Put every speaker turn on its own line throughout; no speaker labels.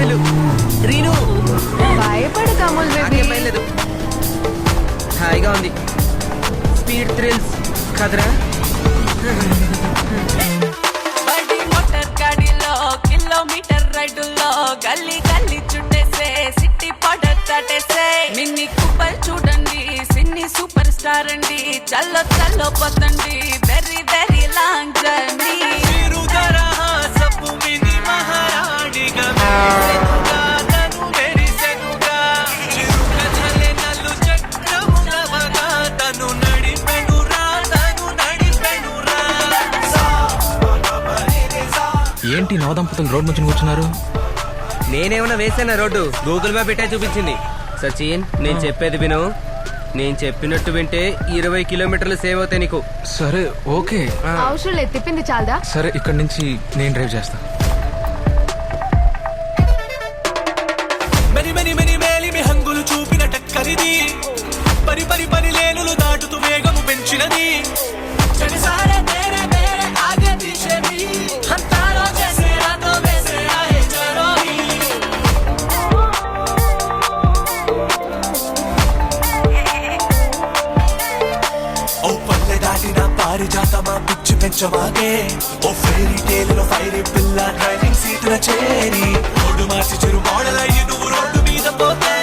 వెళ్ళు రీను.
భయపడకు అమూల్ బేబీ.
నాకేం భయం లేదు, హాయిగా ఉంది. స్పీడ్ థ్రిల్స్ కదరా.
బడి మోటార్ గాడిలో కిలోమీటర్ రైడుల్లో గల్లీ గల్లీ చుట్టేసే సిటీ పౌడర్ దాటేసే మిన్ని కుప్పలు చూడండి సిన్ని సూపర్ స్టార్ అండి చల్లో చల్లో పోతండి వెరీ వెరీ లాంగ్ జర్నీ
ఏంటి నవదంపతులు రోడ్ నుంచి కూర్చున్నారు?
నేనేమన్నా వేసానా రోడ్డు? గూగుల్ మ్యాప్ పెట్టే చూపించింది. సచిన్, నేను చెప్పేది విను. నేను చెప్పినట్టు వింటే 20 కిలోమీటర్లు సేవ్ అవుతాయి నీకు.
సరే ఓకే.
అవసరం లేదు, తిప్పింది చాలదా?
సరే ఇక్కడి నుంచి నేను డ్రైవ్ చేస్తా.
మెని మెని మెని మేలిమి హంగులు చూపిన టక్కరిది, పరి పరి పరి లేనులు దాటుతూ వేగము పెంచినది. చడిసారే తేరే మేరే ఆగే పీछे भी हम तारों जैसे रातों में से आए जरोही. ఓ పల్లె దాటిన పారిజాతమా పిచ్చి పెంచమాగే, ఓ ఫెయిరీ టేల్ లో ఫైరీ పిల్ల డ్రైవింగ్ సీటుల చేరి రోడ్డు మార్చి చెరు మోడల్ అయ్యి నువ్వు రోడ్డు మీద పోతే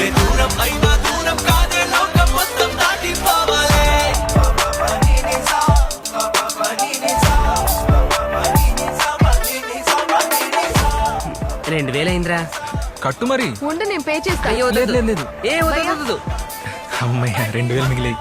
ఏ దూరం అయినా దూరం కాదే లోకం మొత్తం దాటిపోవాలే.
2000 అయిందిరా.
కట్టు మరి.
ఉండు, నేను పే చేస్తాను.
అయ్యో
లేదు లేదు లేదు.
ఏ వద్దు.
అమ్మయ్య 2000 మిగిలాయి.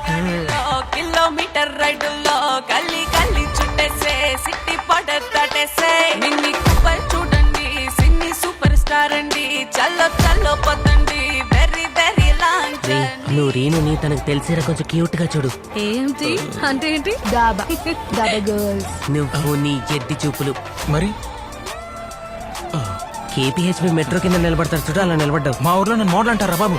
కిలోమీటర్ రైడుల్లో గల్లీ గల్లీ చుట్టేసే సిటీ పౌడర్ దాటేసే మిన్ని కుప్పలు చూడండి సిన్ని సూపర్ స్టార్ అండి చల్లో చల్లో పోతండి వెరీ వెరీ లాంగ్ జర్నీ.
నువ్వు రీనుని తనకు తెలిసేలా కొంచెం క్యూట్ గా చూడు.
ఏంటి అంటే ఏంటి?
దాబా దాబా గర్ల్స్.
నువ్వు నీ ఎద్ది చూపులు.
మరి
కేపీహెచ్బి మెట్రో కింద నిలబడతారు చూడు, అలా నిలబడ్డావు.
మా ఊర్లో నన్ను మోడల్ అంటారా బాబు?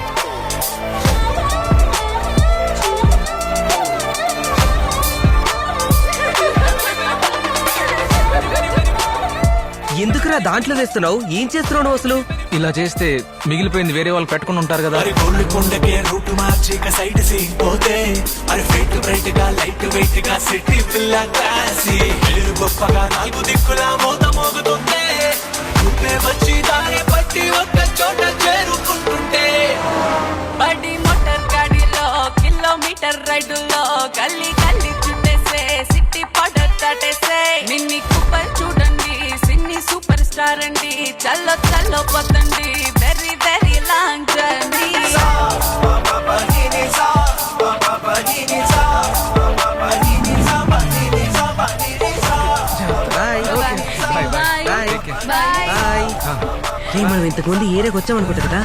ఎందుకురా దాంట్లో వేస్తున్నావు? ఏం చేస్తున్నావు నువ్వు అసలు?
ఇలా చేస్తే మిగిలిపోయింది వేరే వాళ్ళు పెట్టుకుని ఉంటారు కదా.
మరి గోల్డ్ కొండకే రూట్ మార్చి ఇక సైడ్ సీన్ పోతే అరే ఫైట్ బ్రైట్ గా లైట్ వెయిట్ గా సిటీ పిల్ల క్లాసీ ఎదురు గొప్పగా నాలుగు దిక్కులా మోత మోగుతుంటే నువ్వే వచ్చి దారి పట్టి ఒక్క చోట చేరుకుంటుంటే
బడి మోటార్ గాడిలో కిలోమీటర్ రైడుల్లో గల్లీ గల్లీ చుట్టేసే సిటీ పౌడర్ దాటేసే మిన్ని కుప్పలు చూడండి సిన్ని సూపర్ స్టార్ అండి చల్లో చల్లో పోతండి very very long journey.
Bye.
Bye
bye.
Bye.
మనం ఇంతకు ముందు ఏరియాకి వచ్చామనుకుంటా కదా.